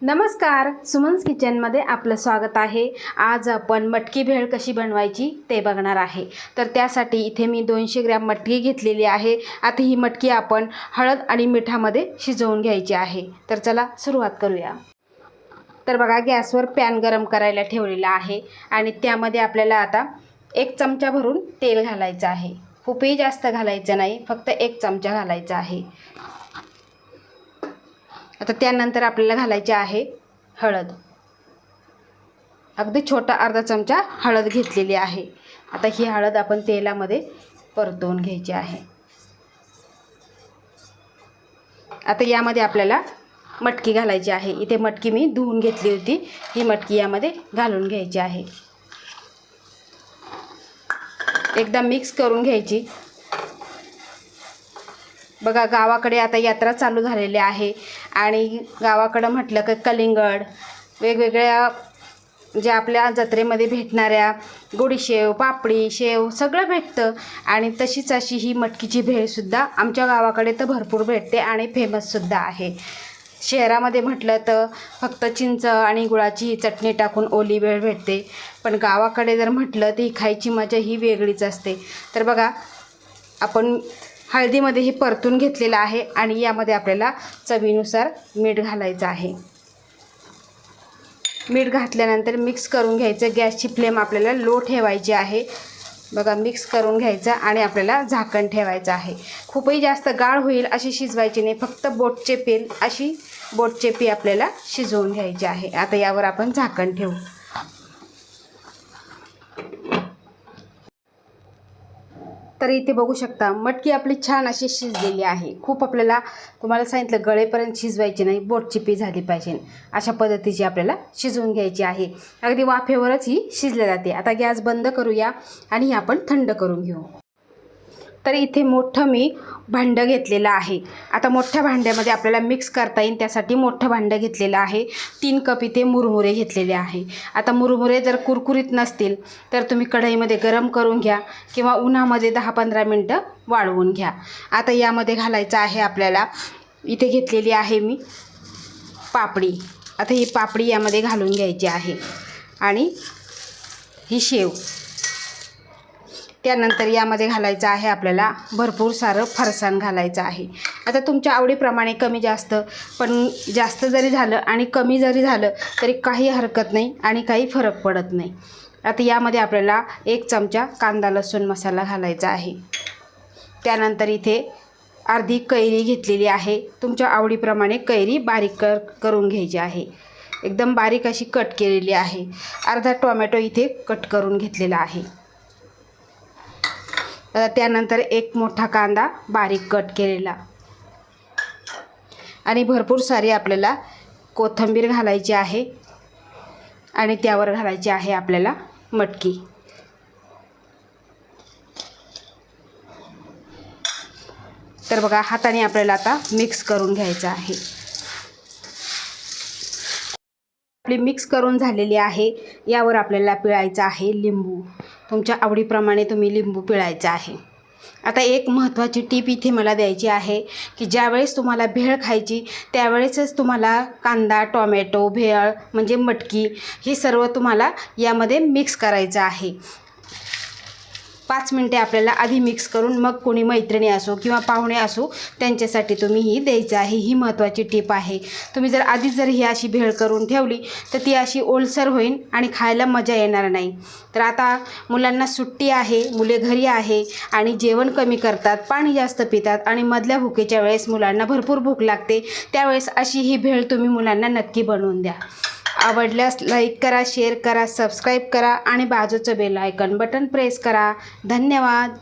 नमस्कार, सुमन्स किचनमध्ये आपलं स्वागत आहे। आज आपण मटकी भेळ कशी बनवायची ते बघणार आहे। तर त्यासाठी इथे मी 200 ग्रॅम मटकी घेतलेली आहे। आता ही मटकी आपण हळद आणि मिठामध्ये शिजवून घ्यायची आहे। तर चला सुरुवात करूया। तर बघा, गॅसवर पॅन गरम करायला ठेवलेला आहे आणि त्यामध्ये आपल्याला आता 1 चमचा भरून तेल घालायचं आहे। खूपही जास्त घालायचं नाही, फक्त 1 चमचा घालायचा आहे। आता त्यानंतर आपल्याला घालायची आहे हळद। अगदी छोटा अर्धा चमचा हळद घेतलेली आहे। आता ही हळद आपण तेलामध्ये परतवून घ्यायची आहे। आता यामध्ये आपल्याला मटकी घालायची आहे। इथे मटकी मी धुवून घेतली होती, ही मटकी यामध्ये घालून घ्यायची आहे। एकदा मिक्स करून घ्यायची। बघा, गावाकडे आता यात्रा चालू झालेली आहे आणि गावाकडे म्हटलं की कलिंगड, वेगवेगळ्या जे आपल्या जत्रेमध्ये भेटणाऱ्या गोडीशेव, पापडी, शेव सगळं भेटतं आणि तशीच अशी ही मटकीची भेळसुद्धा आमच्या गावाकडे तर भरपूर भेटते आणि फेमससुद्धा आहे। शहरामध्ये म्हटलं तर फक्त चिंच आणि गुळाची चटणी टाकून ओली भेळ भेटते, पण गावाकडे जर म्हटलं ती खायची मजा ही वेगळीच असते। तर बघा, आपण हळदीमध्ये हे परतून घेतलेलं आहे आणि यामध्ये आपल्याला चवीनुसार मीठ घालायचं आहे। मीठ घातल्यानंतर मिक्स करून घ्यायचं। गॅसची फ्लेम आपल्याला लो ठेवायची आहे। बघा, मिक्स करून घ्यायचं आणि आपल्याला झाकण ठेवायचं आहे। खूपही जास्त गाढ होईल अशी शिजवायची नाही, फक्त बोट चेपेल अशी बोट चेपी आपल्याला शिजवून घ्यायची आहे। आता यावर आपण झाकण ठेवू। तर इथे बघू शकता, मटकी आपली छान अशी शिजलेली आहे। खूप आपल्याला तुम्हाला सांगितलं गळेपर्यंत शिजवायची नाही, बोटचिपी झाली पाहिजे अशा पद्धतीची आपल्याला शिजवून घ्यायची आहे। अगदी वाफेवरच ही शिजली जाते। आता गॅस बंद करूया आणि ही आपण थंड करून घेऊ। तर इथे मोठं मी भांडं घेतलेलं आहे। आता मोठ्या भांड्यामध्ये आपल्याला मिक्स करता येईल त्यासाठी मोठं भांडं घेतलेलं आहे। 3 कप इथे मुरमुरे घेतलेले आहे। आता मुरमुरे जर कुरकुरीत नसतील तर तुम्ही कढईमध्ये गरम करून घ्या किंवा उन्हामध्ये 10-15 मिनटं वाळवून घ्या। आता यामध्ये घालायचं आहे आपल्याला, इथे घेतलेली आहे मी पापडी। आता ही पापडी यामध्ये घालून घ्यायची आहे आणि ही शेव। त्यानंतर यामध्ये घालायचं आहे आपल्याला भरपूर सारं फरसाण घालायचं आहे। आता तुमच्या आवडीप्रमाणे कमी जास्त, पण जास्त जरी झालं आणि कमी जरी झालं तरी काही हरकत नाही आणि काही फरक पडत नाही। आता यामध्ये आपल्याला 1 चमचा कांदा लसूण मसाला घालायचा आहे। त्यानंतर इथे अर्धी कैरी घेतलेली आहे। तुमच्या आवडीप्रमाणे कैरी बारीक करून घ्यायची आहे, एकदम बारीक अशी कट केलेली आहे। अर्धा टोमॅटो इथे कट करून घेतलेला आहे। त्यानंतर 1 मोठा कांदा बारीक कट केलेला आणि भरपूर सारी आपल्याला कोथिंबीर घालायची आहे आणि त्यावर घालायची आहे आपल्याला मटकी। तर बघा, हाताने आपल्याला आता मिक्स करून घ्यायचं आहे। आपली मिक्स करून झालेली आहे। यावर आपल्याला पिळायचं आहे लिंबू। तुमच्या आवडीप्रमाणे तुम्ही लिंबू पिळायचं आहे। आता एक महत्त्वाची टीप इथे मला द्यायची आहे की ज्यावेळेस तुम्हाला भेळ खायची त्यावेळेसच तुम्हाला कांदा, टोमॅटो, भेळ म्हणजे मटकी हे सर्व तुम्हाला यामध्ये मिक्स करायचं आहे। 5 मिनटे आपल्याला आधी मिक्स करून मग कोणी मैत्रिणी असो किंवा पाहुणे असो त्यांच्यासाठी तुम्ही ही द्यायचं आहे। ही महत्त्वाची टीप आहे। तुम्ही जर आधीच जर ही अशी भेळ करून ठेवली तर ती अशी ओलसर होईल आणि खायला मजा येणार नाही। तर आता मुलांना सुट्टी आहे, मुले घरी आहे आणि जेवण कमी करतात, पाणी जास्त पितात आणि मधल्या भुकेच्या वेळेस मुलांना भरपूर भूक लागते, त्यावेळेस अशी ही भेळ तुम्ही मुलांना नक्की बनवून द्या। आवडल्यास लाईक करा, शेअर करा, सबस्क्राईब करा आणि बाजूचं बेल आयकॉन बटन प्रेस करा। धन्यवाद।